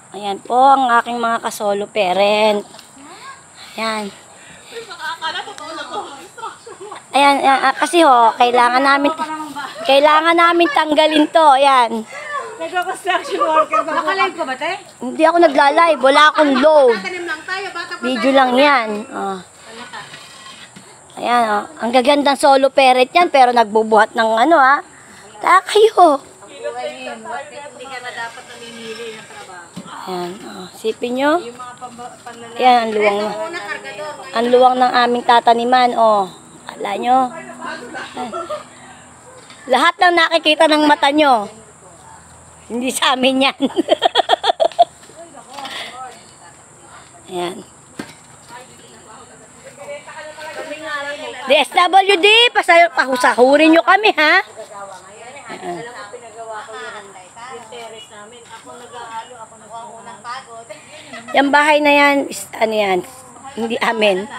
Ayan po ang aking mga kasolo parent. Ayan. Ayan, kasi ho, kailangan namin tanggalin to. Ayan. Nagka-construction worker ba? Nakalive ka ba, te? Hindi ako nagla-live, wala akong load. Video lang yan. Oh. Ayan, oh. Ang gagandang solo parent yan, pero nagbubuhat ng ano, ha. Kayo. Hindi ka na dapat namimili ng trabaho. Ayan, oh. Sipin nyo. Yung mga panlalaki. Ayan, ang luwang ng aming tataniman, oh. Akala nyo. Ayan. Lahat ng nakikita ng mata nyo. Hindi sa amin yan. Ayan. DSWD, pahusahurin nyo kami, ha? Ayan. Yung bahay na yan, ano yan, hindi amin.